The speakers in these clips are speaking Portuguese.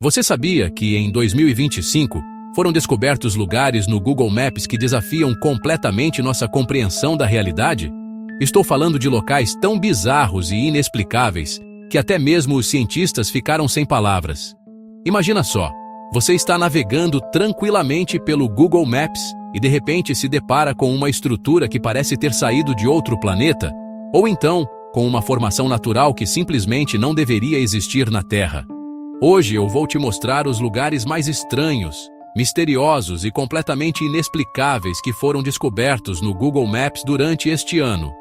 Você sabia que em 2025 foram descobertos lugares no Google Maps que desafiam completamente nossa compreensão da realidade? Estou falando de locais tão bizarros e inexplicáveis que até mesmo os cientistas ficaram sem palavras. Imagina só, você está navegando tranquilamente pelo Google Maps e de repente se depara com uma estrutura que parece ter saído de outro planeta, ou então com uma formação natural que simplesmente não deveria existir na Terra. Hoje eu vou te mostrar os lugares mais estranhos, misteriosos e completamente inexplicáveis que foram descobertos no Google Maps durante este ano.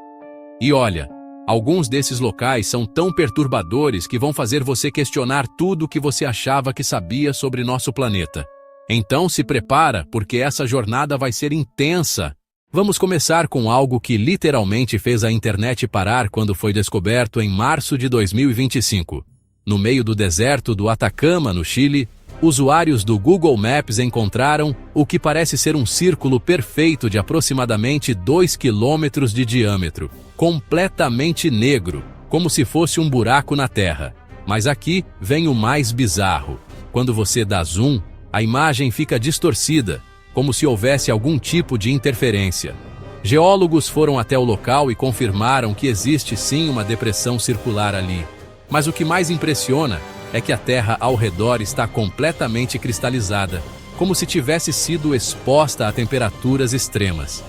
E olha, alguns desses locais são tão perturbadores que vão fazer você questionar tudo o que você achava que sabia sobre nosso planeta. Então se prepara, porque essa jornada vai ser intensa. Vamos começar com algo que literalmente fez a internet parar quando foi descoberto em março de 2025. No meio do deserto do Atacama, no Chile, usuários do Google Maps encontraram o que parece ser um círculo perfeito de aproximadamente 2 quilômetros de diâmetro, completamente negro, como se fosse um buraco na Terra. Mas aqui vem o mais bizarro. Quando você dá zoom, a imagem fica distorcida, como se houvesse algum tipo de interferência. Geólogos foram até o local e confirmaram que existe sim uma depressão circular ali. Mas o que mais impressiona é que a Terra ao redor está completamente cristalizada, como se tivesse sido exposta a temperaturas extremas.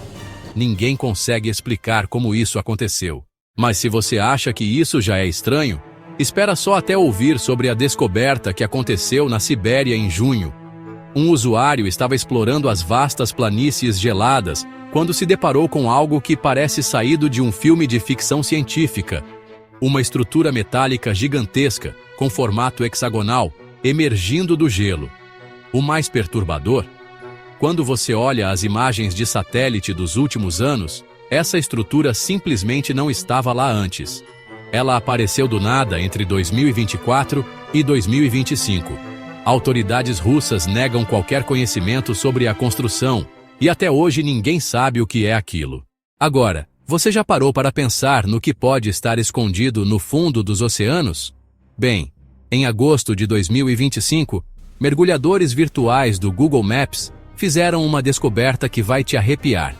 Ninguém consegue explicar como isso aconteceu. Mas se você acha que isso já é estranho, espera só até ouvir sobre a descoberta que aconteceu na Sibéria em junho. Um usuário estava explorando as vastas planícies geladas quando se deparou com algo que parece saído de um filme de ficção científica. Uma estrutura metálica gigantesca, com formato hexagonal, emergindo do gelo. O mais perturbador? Quando você olha as imagens de satélite dos últimos anos, essa estrutura simplesmente não estava lá antes. Ela apareceu do nada entre 2024 e 2025. Autoridades russas negam qualquer conhecimento sobre a construção, e até hoje ninguém sabe o que é aquilo. Agora, você já parou para pensar no que pode estar escondido no fundo dos oceanos? Bem, em agosto de 2025, mergulhadores virtuais do Google Maps fizeram uma descoberta que vai te arrepiar.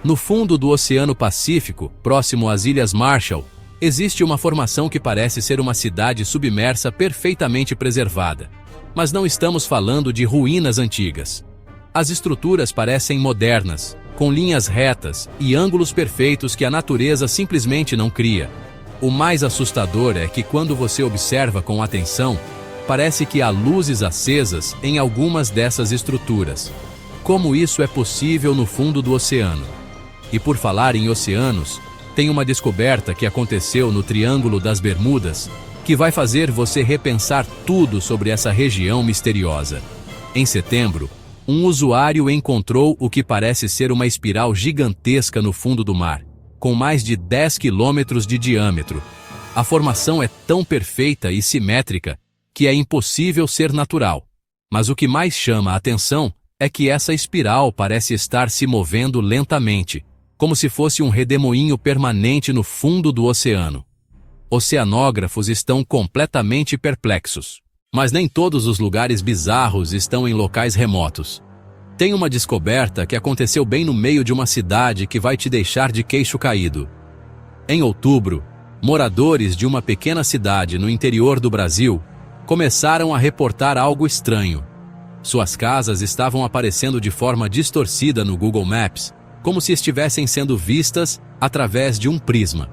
No fundo do Oceano Pacífico, próximo às Ilhas Marshall, existe uma formação que parece ser uma cidade submersa perfeitamente preservada. Mas não estamos falando de ruínas antigas. As estruturas parecem modernas, com linhas retas e ângulos perfeitos que a natureza simplesmente não cria. O mais assustador é que quando você observa com atenção, parece que há luzes acesas em algumas dessas estruturas. Como isso é possível no fundo do oceano? E por falar em oceanos, tem uma descoberta que aconteceu no Triângulo das Bermudas, que vai fazer você repensar tudo sobre essa região misteriosa. Em setembro, um usuário encontrou o que parece ser uma espiral gigantesca no fundo do mar, com mais de 10 quilômetros de diâmetro. A formação é tão perfeita e simétrica que é impossível ser natural. Mas o que mais chama a atenção é que essa espiral parece estar se movendo lentamente, como se fosse um redemoinho permanente no fundo do oceano. Oceanógrafos estão completamente perplexos. Mas nem todos os lugares bizarros estão em locais remotos. Tem uma descoberta que aconteceu bem no meio de uma cidade que vai te deixar de queixo caído. Em outubro, moradores de uma pequena cidade no interior do Brasil começaram a reportar algo estranho. Suas casas estavam aparecendo de forma distorcida no Google Maps, como se estivessem sendo vistas através de um prisma.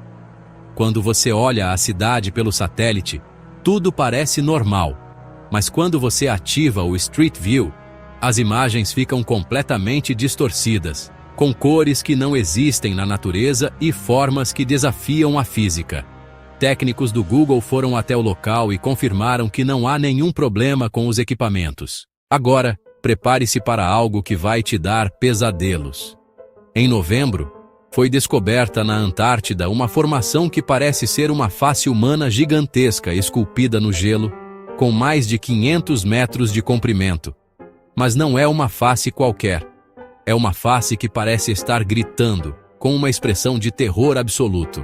Quando você olha a cidade pelo satélite, tudo parece normal. Mas quando você ativa o Street View, as imagens ficam completamente distorcidas, com cores que não existem na natureza e formas que desafiam a física. Técnicos do Google foram até o local e confirmaram que não há nenhum problema com os equipamentos. Agora, prepare-se para algo que vai te dar pesadelos. Em novembro, foi descoberta na Antártida uma formação que parece ser uma face humana gigantesca esculpida no gelo, com mais de 500 metros de comprimento. Mas não é uma face qualquer. É uma face que parece estar gritando, com uma expressão de terror absoluto.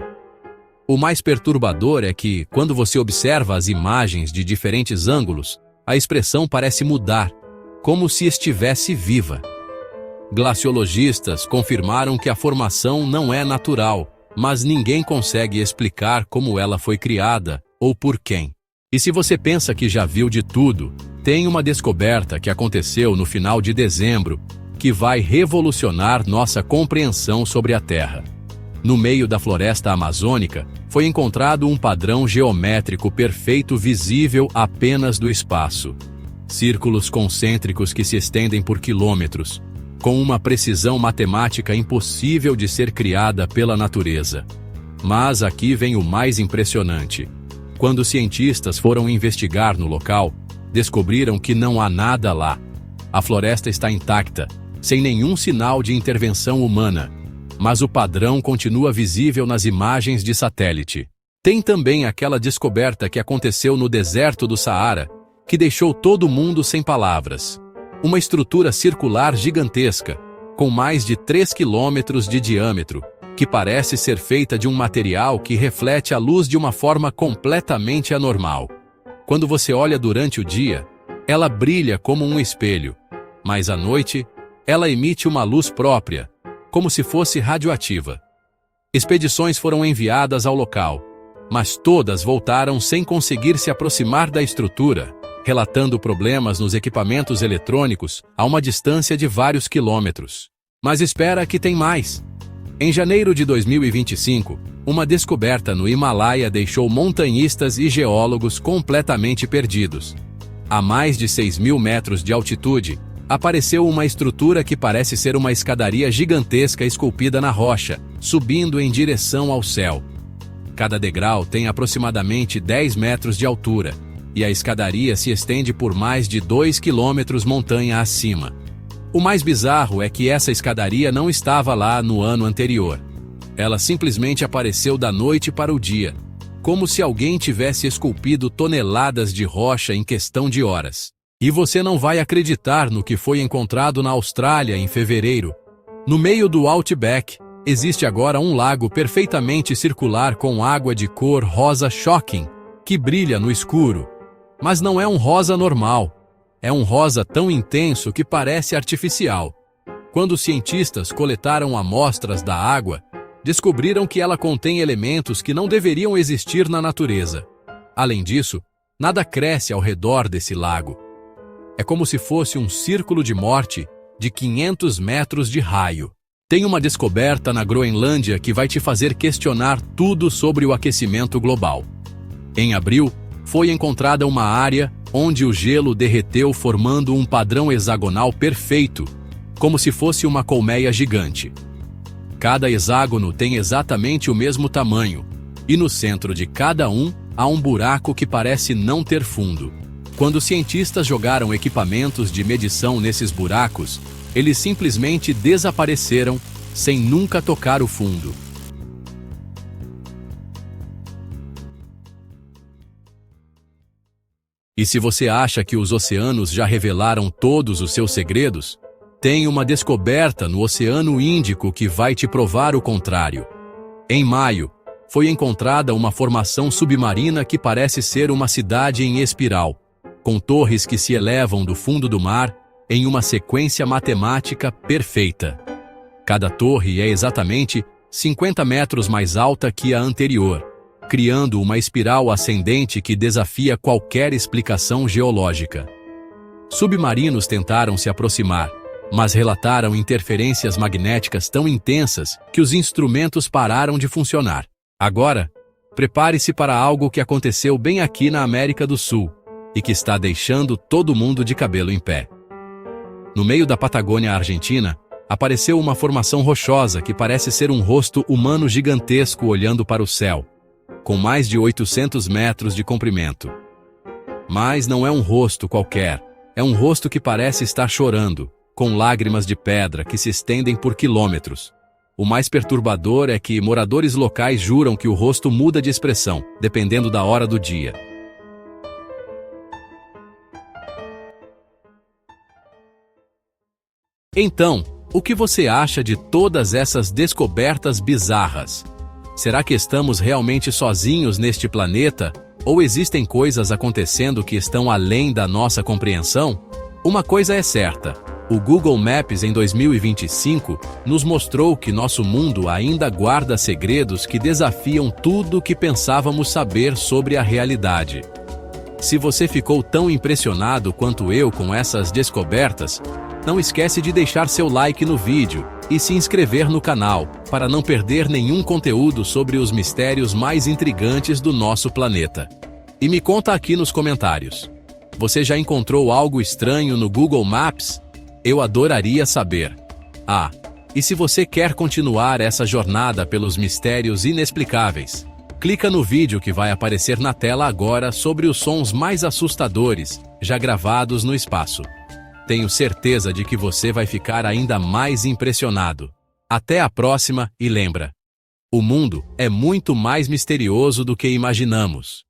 O mais perturbador é que, quando você observa as imagens de diferentes ângulos, a expressão parece mudar, como se estivesse viva. Glaciologistas confirmaram que a formação não é natural, mas ninguém consegue explicar como ela foi criada ou por quem. E se você pensa que já viu de tudo, tem uma descoberta que aconteceu no final de dezembro que vai revolucionar nossa compreensão sobre a Terra. No meio da floresta amazônica, foi encontrado um padrão geométrico perfeito visível apenas do espaço. Círculos concêntricos que se estendem por quilômetros, com uma precisão matemática impossível de ser criada pela natureza. Mas aqui vem o mais impressionante. Quando cientistas foram investigar no local, descobriram que não há nada lá. A floresta está intacta, sem nenhum sinal de intervenção humana, mas o padrão continua visível nas imagens de satélite. Tem também aquela descoberta que aconteceu no deserto do Saara, que deixou todo mundo sem palavras. Uma estrutura circular gigantesca, com mais de 3 quilômetros de diâmetro, que parece ser feita de um material que reflete a luz de uma forma completamente anormal. Quando você olha durante o dia, ela brilha como um espelho, mas à noite, ela emite uma luz própria, como se fosse radioativa. Expedições foram enviadas ao local, mas todas voltaram sem conseguir se aproximar da estrutura, relatando problemas nos equipamentos eletrônicos a uma distância de vários quilômetros. Mas espera que tem mais! Em janeiro de 2025, uma descoberta no Himalaia deixou montanhistas e geólogos completamente perdidos. A mais de 6.000 metros de altitude, apareceu uma estrutura que parece ser uma escadaria gigantesca esculpida na rocha, subindo em direção ao céu. Cada degrau tem aproximadamente 10 metros de altura, e a escadaria se estende por mais de 2 quilômetros montanha acima. O mais bizarro é que essa escadaria não estava lá no ano anterior. Ela simplesmente apareceu da noite para o dia, como se alguém tivesse esculpido toneladas de rocha em questão de horas. E você não vai acreditar no que foi encontrado na Austrália em fevereiro. No meio do Outback, existe agora um lago perfeitamente circular com água de cor rosa shocking, que brilha no escuro. Mas não é um rosa normal. É um rosa tão intenso que parece artificial. Quando os cientistas coletaram amostras da água, descobriram que ela contém elementos que não deveriam existir na natureza. Além disso, nada cresce ao redor desse lago. É como se fosse um círculo de morte de 500 metros de raio. Tem uma descoberta na Groenlândia que vai te fazer questionar tudo sobre o aquecimento global. Em abril, foi encontrada uma área onde o gelo derreteu formando um padrão hexagonal perfeito, como se fosse uma colmeia gigante. Cada hexágono tem exatamente o mesmo tamanho, e no centro de cada um há um buraco que parece não ter fundo. Quando os cientistas jogaram equipamentos de medição nesses buracos, eles simplesmente desapareceram sem nunca tocar o fundo. E se você acha que os oceanos já revelaram todos os seus segredos, tem uma descoberta no Oceano Índico que vai te provar o contrário. Em maio, foi encontrada uma formação submarina que parece ser uma cidade em espiral, com torres que se elevam do fundo do mar em uma sequência matemática perfeita. Cada torre é exatamente 50 metros mais alta que a anterior, criando uma espiral ascendente que desafia qualquer explicação geológica. Submarinos tentaram se aproximar, mas relataram interferências magnéticas tão intensas que os instrumentos pararam de funcionar. Agora, prepare-se para algo que aconteceu bem aqui na América do Sul e que está deixando todo mundo de cabelo em pé. No meio da Patagônia Argentina, apareceu uma formação rochosa que parece ser um rosto humano gigantesco olhando para o céu, com mais de 800 metros de comprimento. Mas não é um rosto qualquer, é um rosto que parece estar chorando, com lágrimas de pedra que se estendem por quilômetros. O mais perturbador é que moradores locais juram que o rosto muda de expressão, dependendo da hora do dia. Então, o que você acha de todas essas descobertas bizarras? Será que estamos realmente sozinhos neste planeta? Ou existem coisas acontecendo que estão além da nossa compreensão? Uma coisa é certa: o Google Maps em 2025 nos mostrou que nosso mundo ainda guarda segredos que desafiam tudo o que pensávamos saber sobre a realidade. Se você ficou tão impressionado quanto eu com essas descobertas, não esquece de deixar seu like no vídeo e se inscrever no canal para não perder nenhum conteúdo sobre os mistérios mais intrigantes do nosso planeta. E me conta aqui nos comentários: você já encontrou algo estranho no Google Maps? Eu adoraria saber. E se você quer continuar essa jornada pelos mistérios inexplicáveis, clica no vídeo que vai aparecer na tela agora sobre os sons mais assustadores já gravados no espaço. Tenho certeza de que você vai ficar ainda mais impressionado. Até a próxima e lembra: o mundo é muito mais misterioso do que imaginamos.